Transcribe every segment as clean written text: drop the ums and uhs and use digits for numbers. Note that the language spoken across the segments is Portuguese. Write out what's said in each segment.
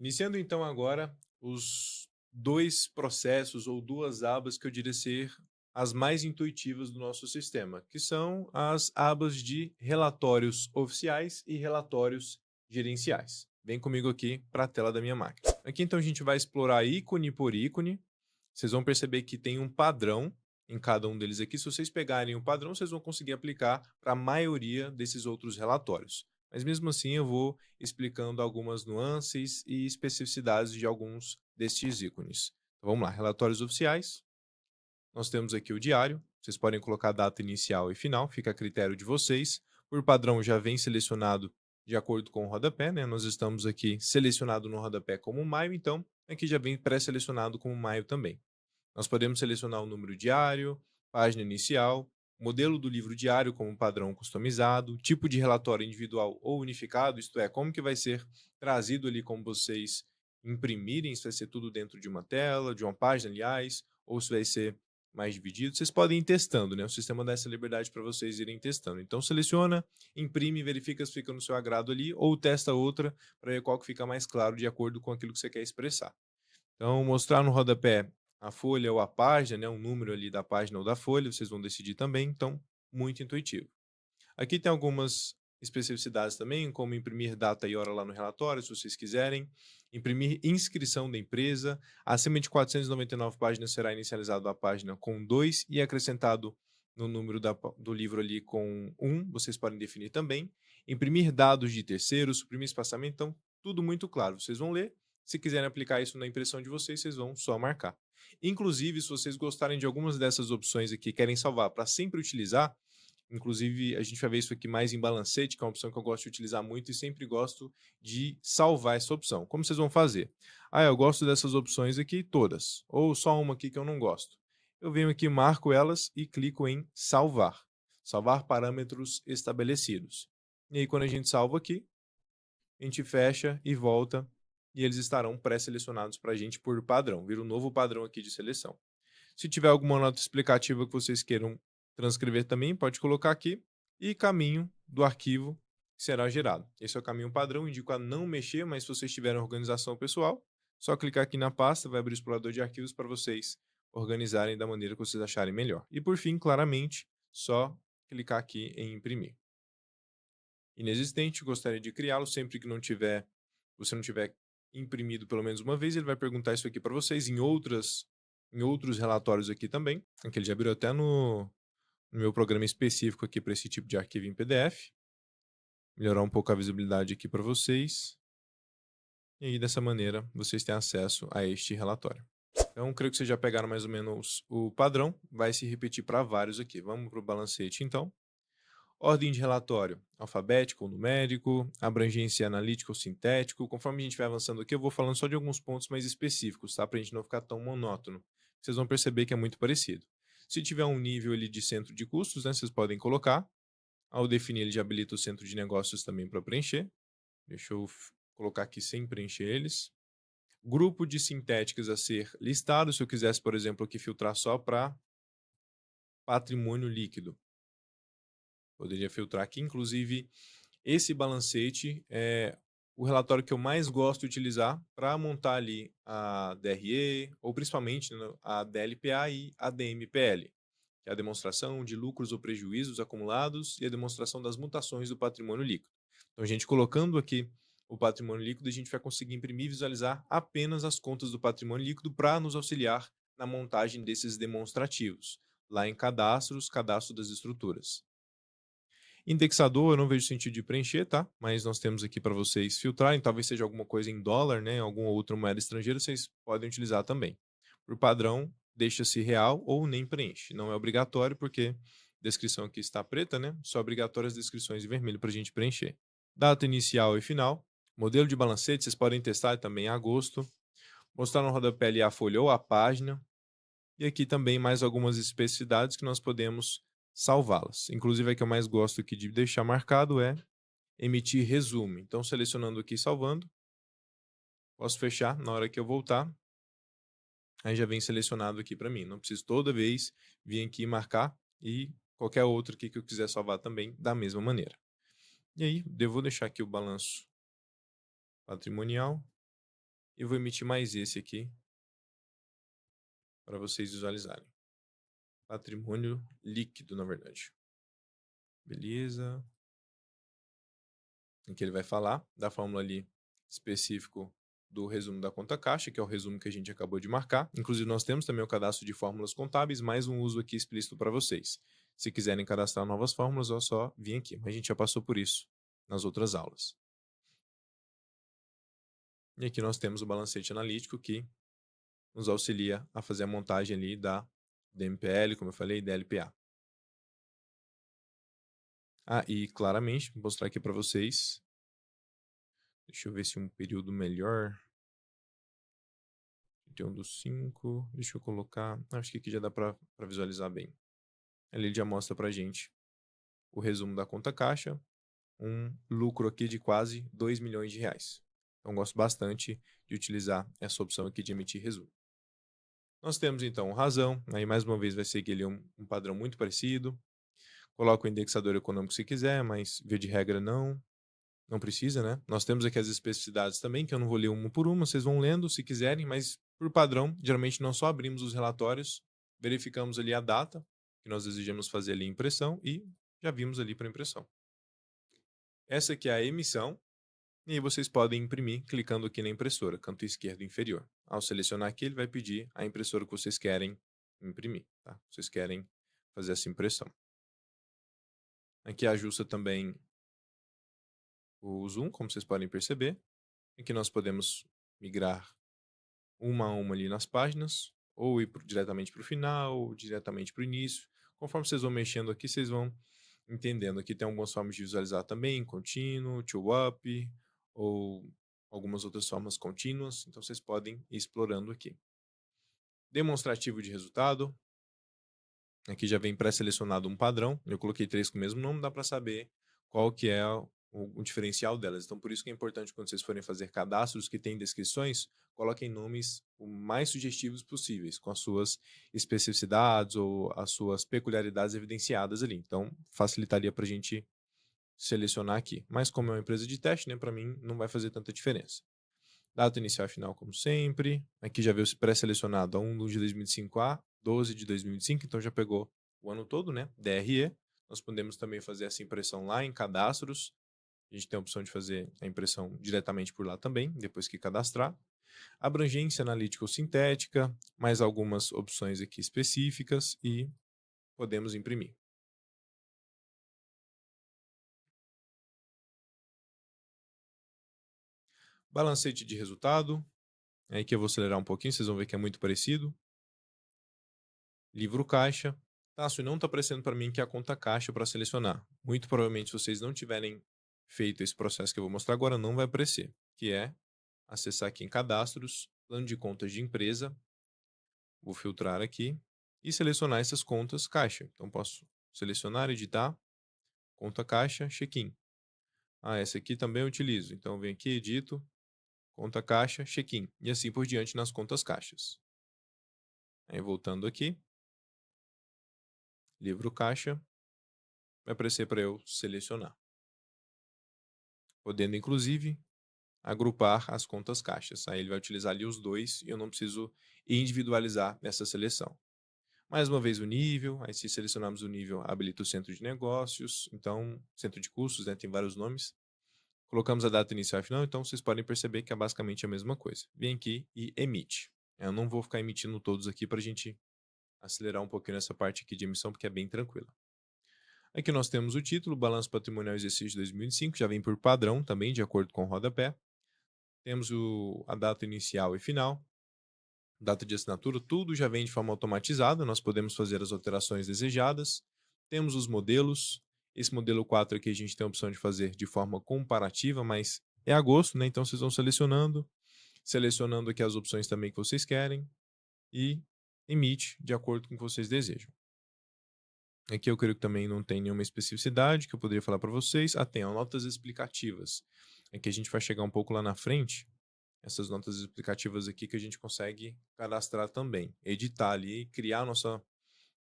Iniciando então agora os dois processos ou duas abas que eu diria ser as mais intuitivas do nosso sistema, que são as abas de relatórios oficiais e relatórios gerenciais. Vem comigo aqui para a tela da minha máquina. Aqui então a gente vai explorar ícone por ícone. Vocês vão perceber que tem um padrão em cada um deles aqui. Se vocês pegarem o padrão, vocês vão conseguir aplicar para a maioria desses outros relatórios. Mas mesmo assim, eu vou explicando algumas nuances e especificidades de alguns destes ícones. Então, vamos lá, relatórios oficiais. Nós temos aqui o diário. Vocês podem colocar a data inicial e final, fica a critério de vocês. Por padrão, já vem selecionado de acordo com o rodapé, né? Nós estamos aqui selecionado no rodapé como maio, então aqui já vem pré-selecionado como maio também. Nós podemos selecionar o número diário, página inicial, modelo do livro diário como padrão customizado, tipo de relatório individual ou unificado, isto é, como que vai ser trazido ali como vocês imprimirem, se vai ser tudo dentro de uma tela, de uma página, aliás, ou se vai ser mais dividido. Vocês podem ir testando, né? O sistema dá essa liberdade para vocês irem testando. Então seleciona, imprime, verifica se fica no seu agrado ali, ou testa outra para ver qual que fica mais claro de acordo com aquilo que você quer expressar. Então, mostrar no rodapé a folha ou a página, né, um número ali da página ou da folha, vocês vão decidir também, então, muito intuitivo. Aqui tem algumas especificidades também, como imprimir data e hora lá no relatório, se vocês quiserem, imprimir inscrição da empresa, acima de 499 páginas será inicializado a página com 2 e acrescentado no número do livro ali com 1, vocês podem definir também, imprimir dados de terceiros, suprimir espaçamento, então, tudo muito claro, vocês vão ler, se quiserem aplicar isso na impressão de vocês, vocês vão só marcar. Inclusive, se vocês gostarem de algumas dessas opções aqui, querem salvar para sempre utilizar, inclusive, a gente vai ver isso aqui mais em balancete, que é uma opção que eu gosto de utilizar muito e sempre gosto de salvar essa opção. Como vocês vão fazer? Ah, eu gosto dessas opções aqui todas, ou só uma aqui que eu não gosto. Eu venho aqui, marco elas e clico em salvar. Salvar parâmetros estabelecidos. E aí, quando a gente salva aqui, a gente fecha e volta e eles estarão pré-selecionados para a gente por padrão. Vira um novo padrão aqui de seleção. Se tiver alguma nota explicativa que vocês queiram transcrever também, pode colocar aqui. E caminho do arquivo que será gerado. Esse é o caminho padrão, indico a não mexer, mas se vocês tiverem organização pessoal, só clicar aqui na pasta, vai abrir o explorador de arquivos para vocês organizarem da maneira que vocês acharem melhor. E por fim, claramente, só clicar aqui em imprimir. Inexistente, gostaria de criá-lo sempre que você não tiver imprimido pelo menos uma vez, ele vai perguntar isso aqui para vocês em outros relatórios aqui também. Aqui ele já abriu até no meu programa específico aqui para esse tipo de arquivo em PDF. Melhorar um pouco a visibilidade aqui para vocês. E aí, dessa maneira, vocês têm acesso a este relatório. Então, creio que vocês já pegaram mais ou menos o padrão. Vai se repetir para vários aqui. Vamos para o balancete, então. Ordem de relatório, alfabético ou numérico, abrangência analítica ou sintético. Conforme a gente vai avançando aqui, eu vou falando só de alguns pontos mais específicos, tá? Para a gente não ficar tão monótono. Vocês vão perceber que é muito parecido. Se tiver um nível ali de centro de custos, né, vocês podem colocar. Ao definir, ele já habilita o centro de negócios também para preencher. Deixa eu colocar aqui sem preencher eles. Grupo de sintéticas a ser listado. Se eu quisesse, por exemplo, aqui filtrar só para patrimônio líquido. Poderia filtrar aqui, inclusive, esse balancete é o relatório que eu mais gosto de utilizar para montar ali a DRE, ou principalmente, né, a DLPA e a DMPL, que é a demonstração de lucros ou prejuízos acumulados e a demonstração das mutações do patrimônio líquido. Então, a gente colocando aqui o patrimônio líquido, a gente vai conseguir imprimir e visualizar apenas as contas do patrimônio líquido para nos auxiliar na montagem desses demonstrativos, lá em cadastros, cadastro das estruturas. Indexador, eu não vejo sentido de preencher, tá? Mas nós temos aqui para vocês filtrarem, talvez seja alguma coisa em dólar, né? Alguma outra moeda estrangeira, vocês podem utilizar também. Por padrão, deixa-se real ou nem preenche. Não é obrigatório, porque a descrição aqui está preta, né? Só obrigatório as descrições em vermelho para a gente preencher. Data inicial e final. Modelo de balancete, vocês podem testar também em agosto. Mostrar no rodapé ali a folha ou a página. E aqui também mais algumas especificidades que nós podemos salvá-las. Inclusive a que eu mais gosto aqui de deixar marcado é emitir resumo. Então, selecionando aqui e salvando, posso fechar na hora que eu voltar. Aí já vem selecionado aqui para mim. Não preciso toda vez vir aqui marcar e qualquer outro aqui que eu quiser salvar também da mesma maneira. E aí, eu vou deixar aqui o balanço patrimonial. E vou emitir mais esse aqui para vocês visualizarem. Patrimônio líquido, na verdade. Beleza. Em que ele vai falar da fórmula ali específico do resumo da conta caixa, que é o resumo que a gente acabou de marcar. Inclusive, nós temos também o cadastro de fórmulas contábeis, mais um uso aqui explícito para vocês. Se quiserem cadastrar novas fórmulas, é só vir aqui. Mas a gente já passou por isso nas outras aulas. E aqui nós temos o balancete analítico que nos auxilia a fazer a montagem ali da DMPL, como eu falei, da LPA. Ah, e claramente, vou mostrar aqui para vocês. Deixa eu ver se um período melhor. 31/5. Deixa eu colocar. Acho que aqui já dá para visualizar bem. Ali ele já mostra para gente o resumo da conta caixa. Um lucro aqui de quase R$ 2 milhões. Então, gosto bastante de utilizar essa opção aqui de emitir resumo. Nós temos então razão. Aí, mais uma vez, vai seguir ali um padrão muito parecido. Coloca o indexador econômico se quiser, mas via de regra não precisa, né? Nós temos aqui as especificidades também, que eu não vou ler uma por uma, vocês vão lendo se quiserem, mas por padrão, geralmente nós só abrimos os relatórios, verificamos ali a data que nós desejamos fazer ali a impressão e já vimos ali para impressão. Essa aqui é a emissão e aí vocês podem imprimir clicando aqui na impressora, canto esquerdo inferior. Ao selecionar aqui, ele vai pedir a impressora que vocês querem imprimir, tá? Vocês querem fazer essa impressão. Aqui ajusta também o zoom, como vocês podem perceber. Aqui nós podemos migrar uma a uma ali nas páginas, ou ir diretamente para o final, ou diretamente para o início. Conforme vocês vão mexendo aqui, vocês vão entendendo. Aqui tem algumas formas de visualizar também, contínuo, to up, ou algumas outras formas contínuas. Então vocês podem ir explorando aqui. Demonstrativo de resultado. Aqui já vem pré-selecionado um padrão. Eu coloquei 3 com o mesmo nome, dá para saber qual que é o diferencial delas. Então, por isso que é importante quando vocês forem fazer cadastros que têm descrições, coloquem nomes o mais sugestivos possíveis, com as suas especificidades ou as suas peculiaridades evidenciadas ali. Então, facilitaria para a gente selecionar aqui. Mas como é uma empresa de teste, né, para mim não vai fazer tanta diferença. Data inicial e final, como sempre. Aqui já veio pré-selecionado a 1 de 2005 a 12 de 2025, então já pegou o ano todo, né? DRE. Nós podemos também fazer essa impressão lá em cadastros. A gente tem a opção de fazer a impressão diretamente por lá também, depois que cadastrar. Abrangência analítica ou sintética, mais algumas opções aqui específicas e podemos imprimir. Balancete de resultado. Aí que eu vou acelerar um pouquinho, vocês vão ver que é muito parecido. Livro caixa. Tássio, não está aparecendo para mim que é a conta caixa para selecionar. Muito provavelmente, se vocês não tiverem feito esse processo que eu vou mostrar agora, não vai aparecer. Que é acessar aqui em cadastros, plano de contas de empresa. Vou filtrar aqui e selecionar essas contas caixa. Então, posso selecionar, editar, conta caixa, check-in. Ah, essa aqui também eu utilizo. Então, venho aqui, edito, conta caixa, check-in. E assim por diante nas contas caixas. Aí, voltando aqui, livro caixa, vai aparecer para eu selecionar. Podendo, inclusive, agrupar as contas caixas. Aí ele vai utilizar ali os dois e eu não preciso individualizar nessa seleção. Mais uma vez o nível, aí se selecionarmos o nível, habilita o centro de negócios, então, centro de custos, né, tem vários nomes. Colocamos a data inicial e final, então vocês podem perceber que é basicamente a mesma coisa. Vem aqui e emite. Eu não vou ficar emitindo todos aqui para a gente acelerar um pouquinho nessa parte aqui de emissão, porque é bem tranquila. Aqui nós temos o título, Balanço Patrimonial Exercício 2025, já vem por padrão também, de acordo com o rodapé. Temos a data inicial e final, data de assinatura, tudo já vem de forma automatizada, nós podemos fazer as alterações desejadas. Temos os modelos, esse modelo 4 aqui a gente tem a opção de fazer de forma comparativa, mas é a gosto, né? Então vocês vão selecionando aqui as opções também que vocês querem e emite de acordo com o que vocês desejam. Aqui eu creio que também não tem nenhuma especificidade que eu poderia falar para vocês. Ah, tem notas explicativas. Aqui a gente vai chegar um pouco lá na frente. Essas notas explicativas aqui que a gente consegue cadastrar também. Editar ali, criar a nossa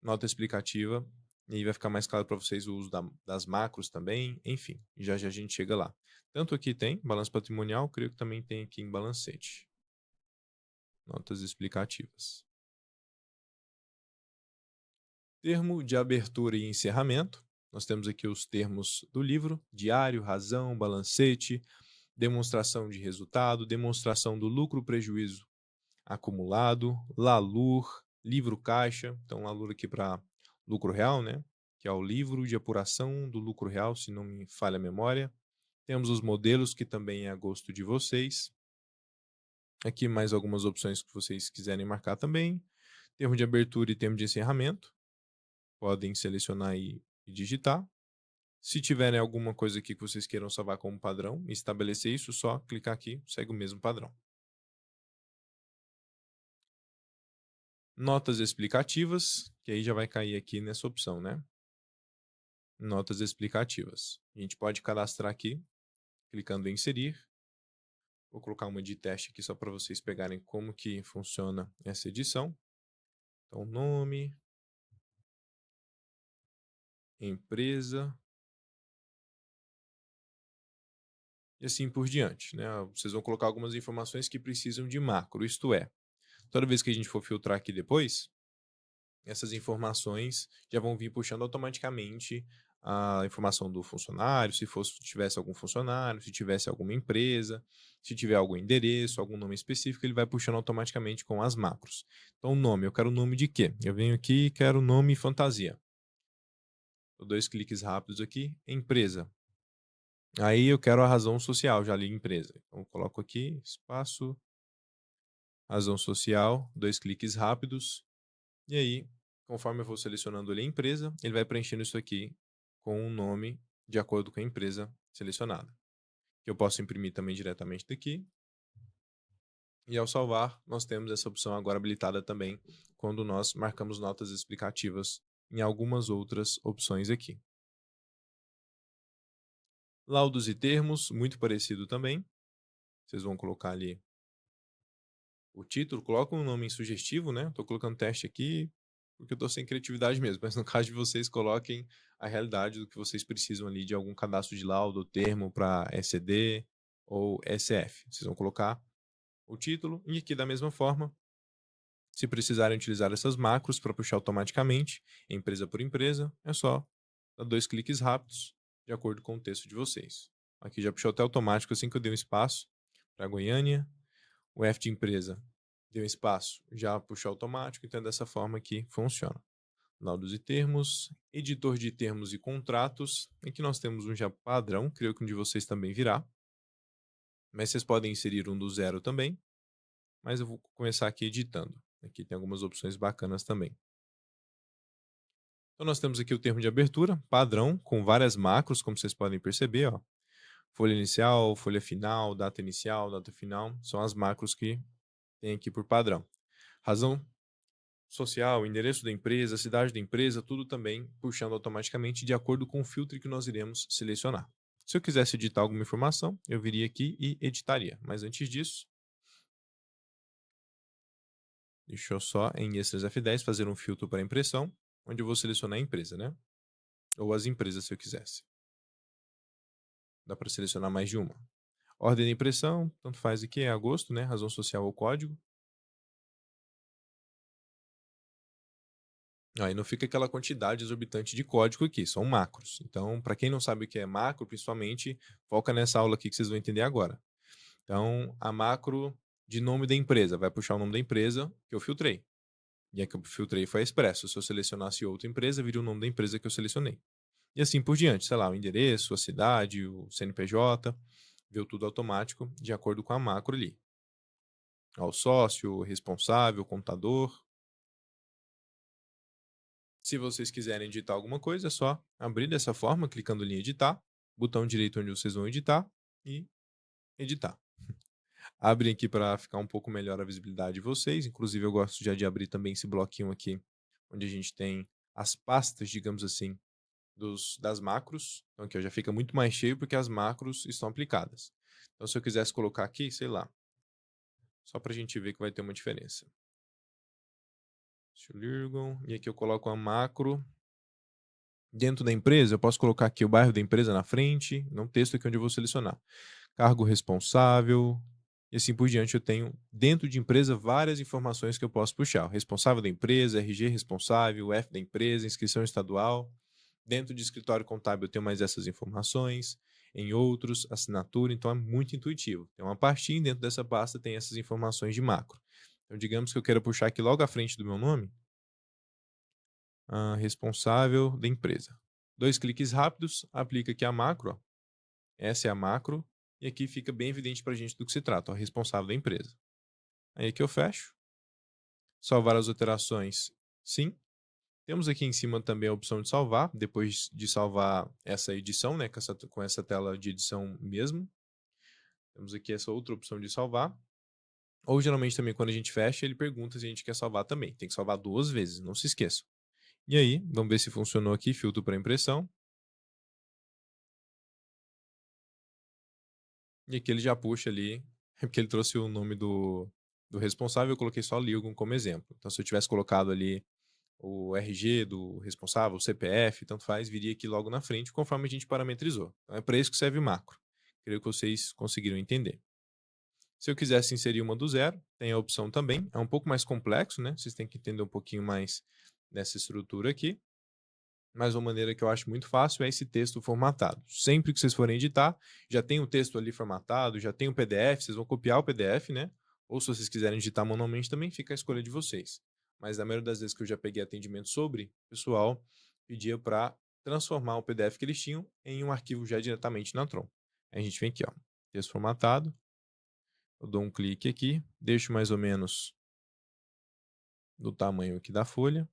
nota explicativa. E aí vai ficar mais claro para vocês o uso das macros também. Enfim, já já a gente chega lá. Tanto aqui tem balanço patrimonial, creio que também tem aqui em balancete. Notas explicativas. Termo de abertura e encerramento. Nós temos aqui os termos do livro: diário, razão, balancete, demonstração de resultado, demonstração do lucro-prejuízo acumulado, LALUR, livro caixa. Então, LALUR aqui para lucro real, né? Que é o livro de apuração do lucro real, se não me falha a memória. Temos os modelos, que também é a gosto de vocês. Aqui mais algumas opções que vocês quiserem marcar também. Termo de abertura e termo de encerramento. Podem selecionar e digitar. Se tiverem alguma coisa aqui que vocês queiram salvar como padrão e estabelecer isso, só clicar aqui, segue o mesmo padrão. Notas explicativas, que aí já vai cair aqui nessa opção, né? Notas explicativas. A gente pode cadastrar aqui, clicando em inserir. Vou colocar uma de teste aqui só para vocês pegarem como que funciona essa edição. Então, nome, empresa e assim por diante, né? Vocês vão colocar algumas informações que precisam de macro, isto é, toda vez que a gente for filtrar aqui depois, essas informações já vão vir puxando automaticamente a informação do funcionário, se tivesse algum funcionário, se tivesse alguma empresa, se tiver algum endereço, algum nome específico, ele vai puxando automaticamente com as macros. Então, o nome, eu quero o nome de quê? Eu venho aqui e quero o nome fantasia. Dou 2 cliques rápidos aqui, empresa. Aí eu quero a razão social, já li empresa. Então, eu coloco aqui, espaço, razão social, 2 cliques rápidos, e aí, conforme eu vou selecionando ali a empresa, ele vai preenchendo isso aqui com o nome de acordo com a empresa selecionada. Eu posso imprimir também diretamente daqui. E ao salvar, nós temos essa opção agora habilitada também quando nós marcamos notas explicativas em algumas outras opções aqui. Laudos e termos, muito parecido também. Vocês vão colocar ali o título, coloca um nome sugestivo, né? Estou colocando teste aqui porque eu estou sem criatividade mesmo, mas no caso de vocês, coloquem a realidade do que vocês precisam ali de algum cadastro de laudo, termo para SCD ou SF. Vocês vão colocar o título e aqui da mesma forma, se precisarem utilizar essas macros para puxar automaticamente, empresa por empresa, é só dar 2 cliques rápidos de acordo com o texto de vocês. Aqui já puxou até automático assim que eu dei um espaço para Goiânia. O F de empresa deu espaço, já puxou automático, então é dessa forma que funciona. Laudos e termos, editor de termos e contratos. Aqui nós temos um já padrão, creio que um de vocês também virá. Mas vocês podem inserir um do zero também. Mas eu vou começar aqui editando. Aqui tem algumas opções bacanas também. Então nós temos aqui o termo de abertura, padrão, com várias macros, como vocês podem perceber. Ó. Folha inicial, folha final, data inicial, data final, são as macros que tem aqui por padrão. Razão social, endereço da empresa, cidade da empresa, tudo também puxando automaticamente de acordo com o filtro que nós iremos selecionar. Se eu quisesse editar alguma informação, eu viria aqui e editaria. Mas antes disso, deixa eu só em Extras F10 fazer um filtro para impressão, onde eu vou selecionar a empresa, né? Ou as empresas se eu quisesse. Dá para selecionar mais de uma. Ordem de impressão, tanto faz aqui, é agosto, né? Razão social ou código. Aí não fica aquela quantidade exorbitante de código aqui, são macros. Então, para quem não sabe o que é macro, principalmente, foca nessa aula aqui que vocês vão entender agora. Então, a macro de nome da empresa vai puxar o nome da empresa que eu filtrei. E a que eu filtrei foi a Expresso. Se eu selecionasse outra empresa, viria o nome da empresa que eu selecionei. E assim por diante, sei lá, o endereço, a cidade, o CNPJ, viu tudo automático de acordo com a macro ali. Ao sócio, responsável, contador. Se vocês quiserem editar alguma coisa, é só abrir dessa forma, clicando em editar, botão direito onde vocês vão editar e editar. Abrem aqui para ficar um pouco melhor a visibilidade de vocês. Inclusive, eu gosto já de abrir também esse bloquinho aqui, onde a gente tem as pastas, digamos assim, das macros. Então, aqui ó, já fica muito mais cheio porque as macros estão aplicadas. Então, se eu quisesse colocar aqui, sei lá, só para a gente ver que vai ter uma diferença. E aqui eu coloco a macro. Dentro da empresa, eu posso colocar aqui o bairro da empresa na frente, não texto aqui onde eu vou selecionar. Cargo responsável, e assim por diante eu tenho dentro de empresa, várias informações que eu posso puxar. O responsável da empresa, RG responsável, o F da empresa, inscrição estadual. Dentro de escritório contábil eu tenho mais essas informações. Em outros, assinatura, então é muito intuitivo. Tem uma pastinha e dentro dessa pasta tem essas informações de macro. Então, digamos que eu quero puxar aqui logo à frente do meu nome, responsável da empresa. 2 cliques rápidos, aplica aqui a macro, ó. Essa é a macro, e aqui fica bem evidente para a gente do que se trata, ó, responsável da empresa. Aí aqui eu fecho. Salvar as alterações, sim. Temos aqui em cima também a opção de salvar, depois de salvar essa edição, né, com essa tela de edição mesmo. Temos aqui essa outra opção de salvar. Ou geralmente também quando a gente fecha, ele pergunta se a gente quer salvar também. Tem que salvar 2 vezes, não se esqueçam. E aí, vamos ver se funcionou aqui, filtro para impressão. E aqui ele já puxa ali, porque ele trouxe o nome do responsável, eu coloquei só Lilgon como exemplo. Então, se eu tivesse colocado ali o RG do responsável, o CPF, tanto faz, viria aqui logo na frente, conforme a gente parametrizou. Então, é para isso que serve o macro. Creio que vocês conseguiram entender. Se eu quisesse inserir uma do zero, tem a opção também. É um pouco mais complexo, né? Vocês têm que entender um pouquinho mais dessa estrutura aqui. Mas uma maneira que eu acho muito fácil é esse texto formatado. Sempre que vocês forem editar, já tem o texto ali formatado, já tem o PDF, vocês vão copiar o PDF, né? Ou se vocês quiserem digitar manualmente também, fica a escolha de vocês. Mas na maioria das vezes que eu já peguei atendimento sobre, o pessoal pedia para transformar o PDF que eles tinham em um arquivo já diretamente na Tron. Aí a gente vem aqui, ó, texto formatado, eu dou um clique aqui, deixo mais ou menos do tamanho aqui da folha,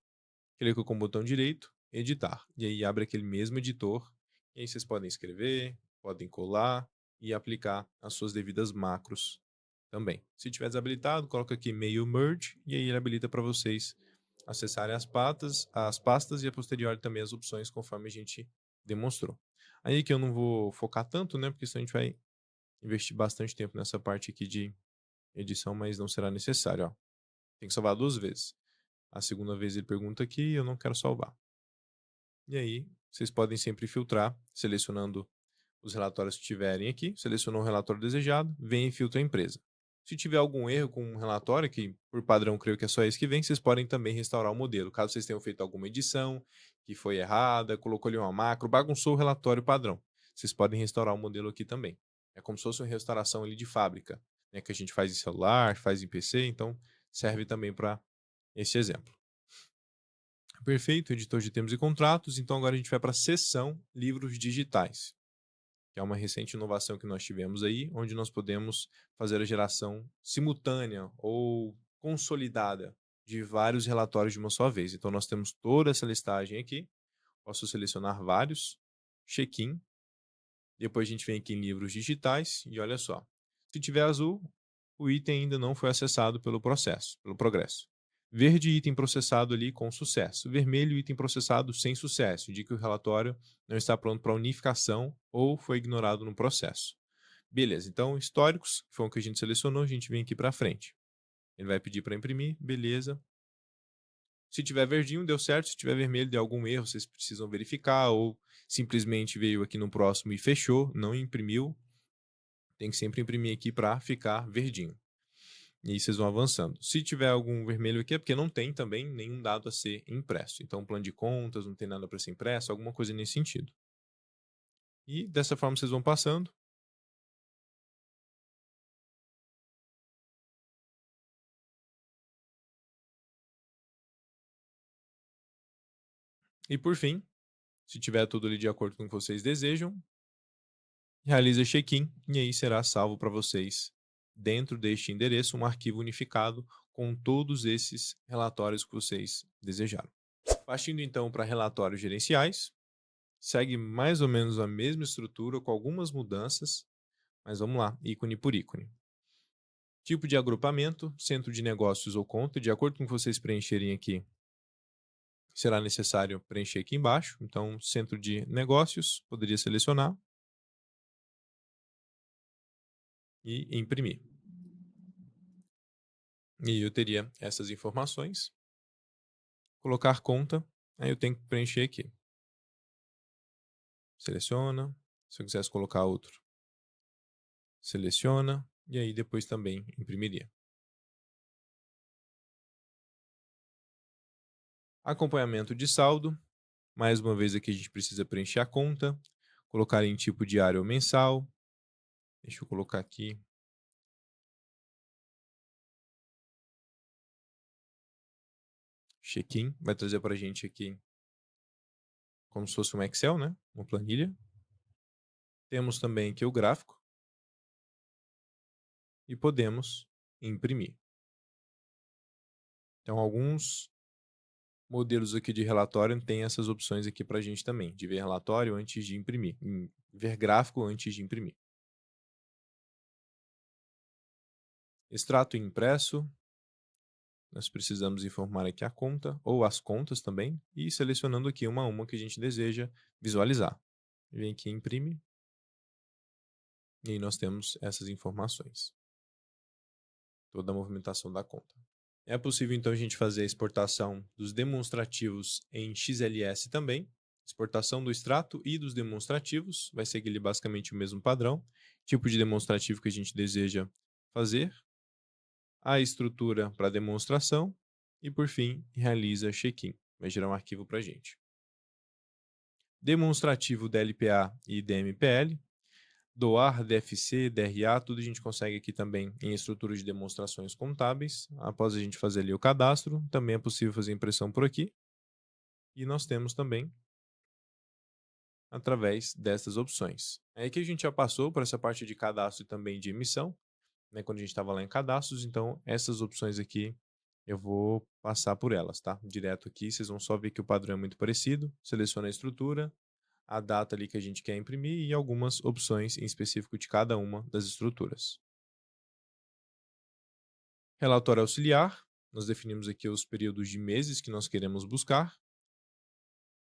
clico com o botão direito, editar. E aí abre aquele mesmo editor. E aí vocês podem escrever, podem colar e aplicar as suas devidas macros também. Se tiver desabilitado, coloca aqui meio merge e aí ele habilita para vocês acessarem as pastas e a posteriori também as opções conforme a gente demonstrou. Aí que eu não vou focar tanto, né? Porque senão a gente vai investir bastante tempo nessa parte aqui de edição, mas não será necessário, ó. Tem que salvar 2 vezes. A segunda vez ele pergunta aqui e eu não quero salvar. E aí, vocês podem sempre filtrar, selecionando os relatórios que tiverem aqui. Selecionou o relatório desejado, vem e filtra a empresa. Se tiver algum erro com um relatório, que por padrão creio que é só esse que vem, vocês podem também restaurar o modelo. Caso vocês tenham feito alguma edição que foi errada, colocou ali uma macro, bagunçou o relatório padrão. Vocês podem restaurar o modelo aqui também. É como se fosse uma restauração ali de fábrica, né, que a gente faz em celular, faz em PC, então serve também para esse exemplo. Perfeito, editor de termos e contratos. Então agora a gente vai para a seção livros digitais, que é uma recente inovação que nós tivemos aí, onde nós podemos fazer a geração simultânea ou consolidada de vários relatórios de uma só vez. Então nós temos toda essa listagem aqui. Posso selecionar vários, check-in. Depois a gente vem aqui em livros digitais e olha só. Se tiver azul, o item ainda não foi acessado pelo processo, pelo progresso. Verde, item processado ali com sucesso. Vermelho, item processado sem sucesso. Indica que o relatório não está pronto para unificação ou foi ignorado no processo. Beleza, então históricos, que foi o que a gente selecionou, a gente vem aqui para frente. Ele vai pedir para imprimir, beleza. Se tiver verdinho, deu certo. Se tiver vermelho, deu algum erro, vocês precisam verificar. Ou simplesmente veio aqui no próximo e fechou, não imprimiu. Tem que sempre imprimir aqui para ficar verdinho. E aí vocês vão avançando. Se tiver algum vermelho aqui, é porque não tem também nenhum dado a ser impresso. Então, plano de contas, não tem nada para ser impresso, alguma coisa nesse sentido. E dessa forma vocês vão passando. E por fim, se tiver tudo ali de acordo com o que vocês desejam, realiza check-in e aí será salvo para vocês dentro deste endereço um arquivo unificado com todos esses relatórios que vocês desejaram. Partindo então para relatórios gerenciais, segue mais ou menos a mesma estrutura com algumas mudanças, mas vamos lá, ícone por ícone. Tipo de agrupamento, centro de negócios ou conta, de acordo com o que vocês preencherem aqui, será necessário preencher aqui embaixo. Então, centro de negócios, poderia selecionar e imprimir. E eu teria essas informações. Colocar conta, aí eu tenho que preencher aqui. Seleciona, se eu quisesse colocar outro, seleciona, e aí depois também imprimiria. Acompanhamento de saldo. Mais uma vez aqui a gente precisa preencher a conta, colocar em tipo diário ou mensal. Deixa eu colocar aqui. Check-in, vai trazer para a gente aqui como se fosse um Excel, né? Uma planilha. Temos também aqui o gráfico e podemos imprimir. Então, alguns modelos aqui de relatório têm essas opções aqui para a gente também, de ver relatório antes de imprimir, ver gráfico antes de imprimir. Extrato impresso. Nós precisamos informar aqui a conta, ou as contas também, e selecionando aqui uma a uma que a gente deseja visualizar. Vem aqui em imprime, e aí nós temos essas informações. Toda a movimentação da conta. É possível então a gente fazer a exportação dos demonstrativos em XLS também. Exportação do extrato e dos demonstrativos, vai seguir basicamente o mesmo padrão. Tipo de demonstrativo que a gente deseja fazer. A estrutura para demonstração e, por fim, realiza check-in. Vai gerar um arquivo para a gente. Demonstrativo DLPA e DMPL. Doar, DFC, DRA, tudo a gente consegue aqui também em estrutura de demonstrações contábeis. Após a gente fazer ali o cadastro, também é possível fazer impressão por aqui. E nós temos também através dessas opções. É aí que a gente já passou por essa parte de cadastro e também de emissão, né, quando a gente estava lá em cadastros, então essas opções aqui eu vou passar por elas, tá? Direto aqui, vocês vão só ver que o padrão é muito parecido. Seleciona a estrutura, a data ali que a gente quer imprimir e algumas opções em específico de cada uma das estruturas. Relatório auxiliar, nós definimos aqui os períodos de meses que nós queremos buscar.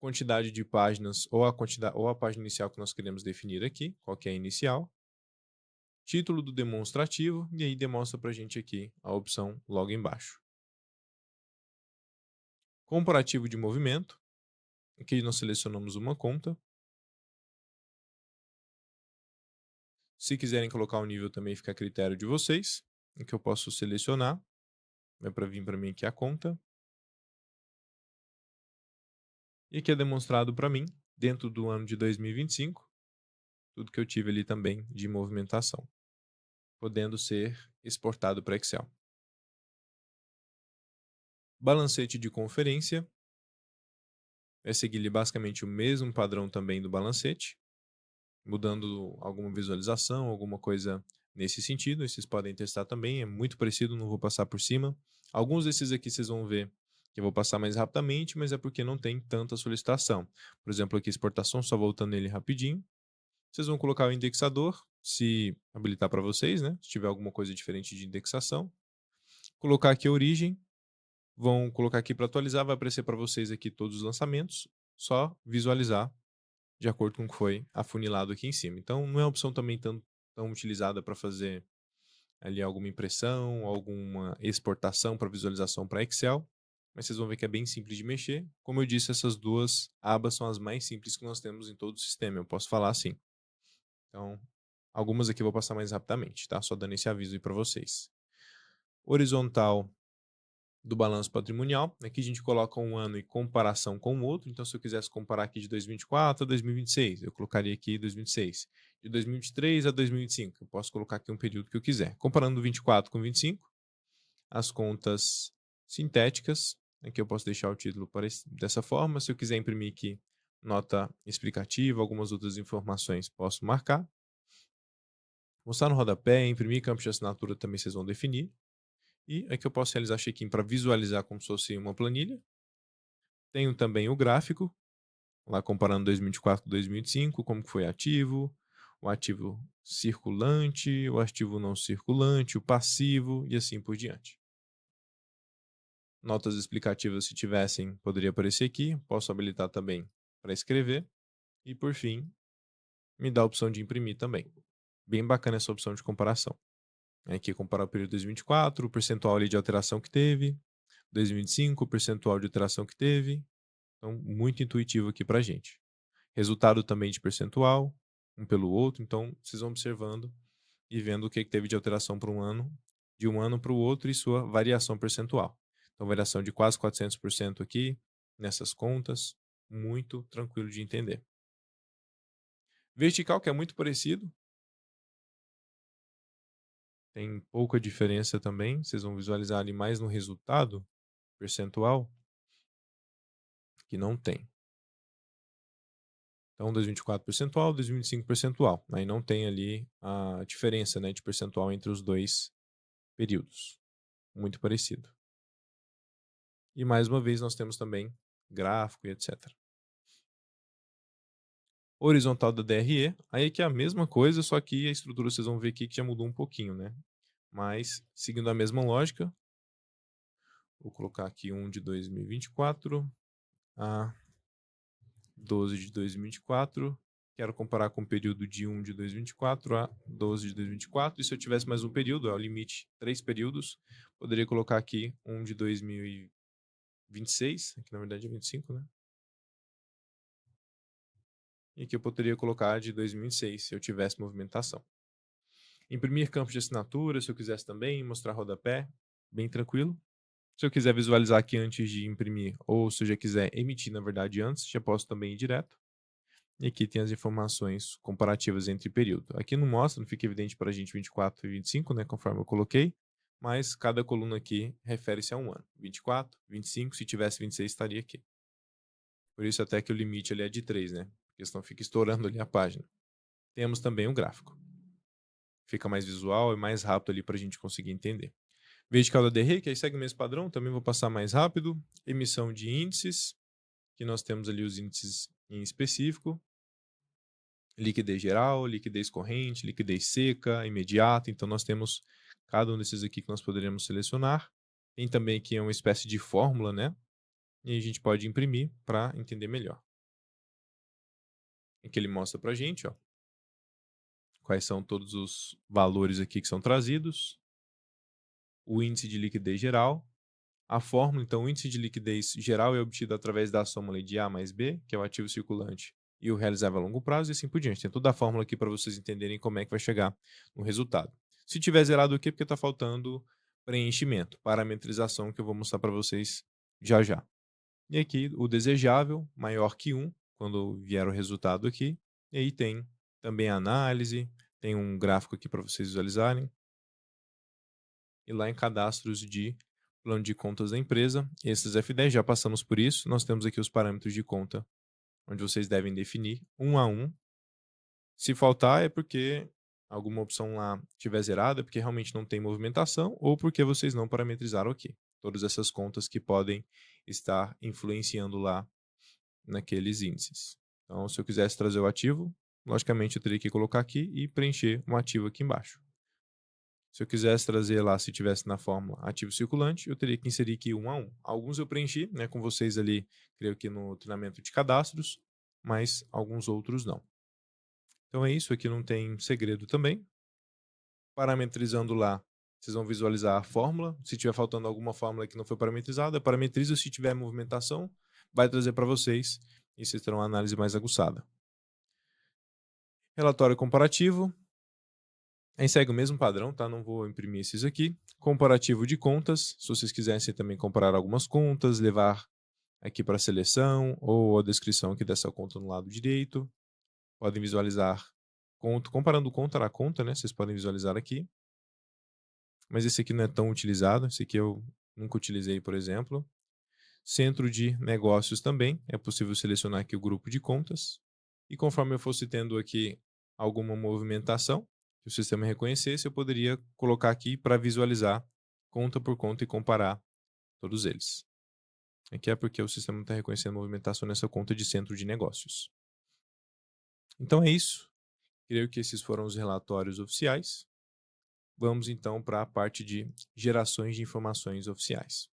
Quantidade de páginas ou a página inicial que nós queremos definir aqui, qual que é a inicial. Título do demonstrativo e aí demonstra para a gente aqui a opção logo embaixo. Comparativo de movimento. Aqui nós selecionamos uma conta. Se quiserem colocar o nível também fica a critério de vocês. O que eu posso selecionar. Vai para vir para mim aqui a conta. E aqui é demonstrado para mim, dentro do ano de 2025, tudo que eu tive ali também de movimentação, podendo ser exportado para Excel. Balancete de conferência. Vai seguir basicamente o mesmo padrão também do balancete, mudando alguma visualização, alguma coisa nesse sentido. Vocês podem testar também, é muito parecido, não vou passar por cima. Alguns desses aqui vocês vão ver que eu vou passar mais rapidamente, mas é porque não tem tanta solicitação. Por exemplo, aqui exportação, só voltando nele rapidinho. Vocês vão colocar o indexador, se habilitar para vocês, né? Se tiver alguma coisa diferente de indexação. Colocar aqui a origem. Vão colocar aqui para atualizar, vai aparecer para vocês aqui todos os lançamentos. Só visualizar de acordo com o que foi afunilado aqui em cima. Então, não é uma opção também tão utilizada para fazer ali alguma impressão, alguma exportação para visualização para Excel, mas vocês vão ver que é bem simples de mexer. Como eu disse, essas duas abas são as mais simples que nós temos em todo o sistema, eu posso falar assim. Então, algumas aqui eu vou passar mais rapidamente, tá? Só dando esse aviso aí para vocês. Horizontal do balanço patrimonial. Aqui a gente coloca um ano em comparação com o outro. Então, se eu quisesse comparar aqui de 2024 a 2026, eu colocaria aqui 2026. De 2023 a 2025, eu posso colocar aqui um período que eu quiser. Comparando 24 com 25, as contas sintéticas. Aqui eu posso deixar o título dessa forma. Se eu quiser imprimir aqui nota explicativa, algumas outras informações, posso marcar. Mostrar no rodapé, imprimir campo de assinatura também vocês vão definir. E aqui eu posso realizar check-in para visualizar como se fosse uma planilha. Tenho também o gráfico, lá comparando 2024 com 2025, como que foi ativo, o ativo circulante, o ativo não circulante, o passivo e assim por diante. Notas explicativas, se tivessem, poderia aparecer aqui. Posso habilitar também para escrever. E por fim, me dá a opção de imprimir também. Bem bacana essa opção de comparação. Aqui comparar o período 2024, o percentual ali de alteração que teve, 2025, o percentual de alteração que teve. Então, muito intuitivo aqui para a gente. Resultado também de percentual, um pelo outro. Então, vocês vão observando e vendo o que teve de alteração para um ano, de um ano para o outro e sua variação percentual. Então, variação de quase 400% aqui, nessas contas, muito tranquilo de entender. Vertical, que é muito parecido, tem pouca diferença também, vocês vão visualizar ali mais no resultado percentual, que não tem. Então, 2024 percentual, 2025 percentual. Aí não tem ali a diferença, né, de percentual entre os dois períodos. Muito parecido. E mais uma vez nós temos também gráfico e etc. Horizontal da DRE, aí que é a mesma coisa, só que a estrutura vocês vão ver aqui que já mudou um pouquinho, né? Mas, seguindo a mesma lógica, vou colocar aqui um de 2024 a 12 de 2024. Quero comparar com o período de 1 de 2024 a 12 de 2024. E se eu tivesse mais um período, é o limite 3 períodos, poderia colocar aqui um de 2026, que na verdade é 25, né? E aqui eu poderia colocar de 2006, se eu tivesse movimentação. Imprimir campos de assinatura, se eu quisesse também, mostrar rodapé, bem tranquilo. Se eu quiser visualizar aqui antes de imprimir, ou se eu já quiser emitir, na verdade, antes, já posso também ir direto. E aqui tem as informações comparativas entre período. Aqui não mostra, não fica evidente para a gente 24 e 25, né, conforme eu coloquei, mas cada coluna aqui refere-se a um ano. 24, 25, se tivesse 26 estaria aqui. Por isso até que o limite ali é de 3, né? Porque senão fica estourando ali a página. Temos também um gráfico. Fica mais visual e mais rápido ali para a gente conseguir entender. Vertical da DRE, que aí segue o mesmo padrão, também vou passar mais rápido. Emissão de índices, que nós temos ali os índices em específico. Liquidez geral, liquidez corrente, liquidez seca, imediata. Então nós temos cada um desses aqui que nós poderíamos selecionar. Tem também aqui uma espécie de fórmula, né? E a gente pode imprimir para entender melhor. Aqui ele mostra para a gente, ó, quais são todos os valores aqui que são trazidos. O índice de liquidez geral. A fórmula, então, o índice de liquidez geral é obtido através da soma de A mais B, que é o ativo circulante, e o realizável a longo prazo, e assim por diante. Tem toda a fórmula aqui para vocês entenderem como é que vai chegar no resultado. Se tiver zerado aqui, é porque está faltando preenchimento, parametrização, que eu vou mostrar para vocês já já. E aqui, o desejável, maior que 1, quando vier o resultado aqui. E aí tem também a análise, tem um gráfico aqui para vocês visualizarem. E lá em cadastros de plano de contas da empresa, esses F10, já passamos por isso. Nós temos aqui os parâmetros de conta, onde vocês devem definir um a um. Se faltar é porque alguma opção lá estiver zerada, é porque realmente não tem movimentação, ou porque vocês não parametrizaram aqui. Todas essas contas que podem estar influenciando lá naqueles índices. Então, se eu quisesse trazer o ativo, logicamente eu teria que colocar aqui e preencher um ativo aqui embaixo. Se eu quisesse trazer lá, se tivesse na fórmula ativo circulante, eu teria que inserir aqui um a um. Alguns eu preenchi, né, com vocês ali, creio que no treinamento de cadastros, mas alguns outros não. Então é isso, aqui não tem segredo também. Parametrizando lá, vocês vão visualizar a fórmula. Se tiver faltando alguma fórmula que não foi parametrizada, parametriza. Se tiver movimentação, vai trazer para vocês e vocês terão uma análise mais aguçada. Relatório comparativo. Aí segue o mesmo padrão, tá? Não vou imprimir esses aqui. Comparativo de contas, se vocês quisessem também comparar algumas contas, levar aqui para a seleção ou a descrição aqui dessa conta no lado direito. Podem visualizar comparando conta a conta, né? Vocês podem visualizar aqui. Mas esse aqui não é tão utilizado, esse aqui eu nunca utilizei, por exemplo. Centro de negócios também, é possível selecionar aqui o grupo de contas. E conforme eu fosse tendo aqui alguma movimentação, que o sistema reconhecesse, eu poderia colocar aqui para visualizar conta por conta e comparar todos eles. Aqui é porque o sistema está reconhecendo movimentação nessa conta de centro de negócios. Então é isso. Creio que esses foram os relatórios oficiais. Vamos então para a parte de gerações de informações oficiais.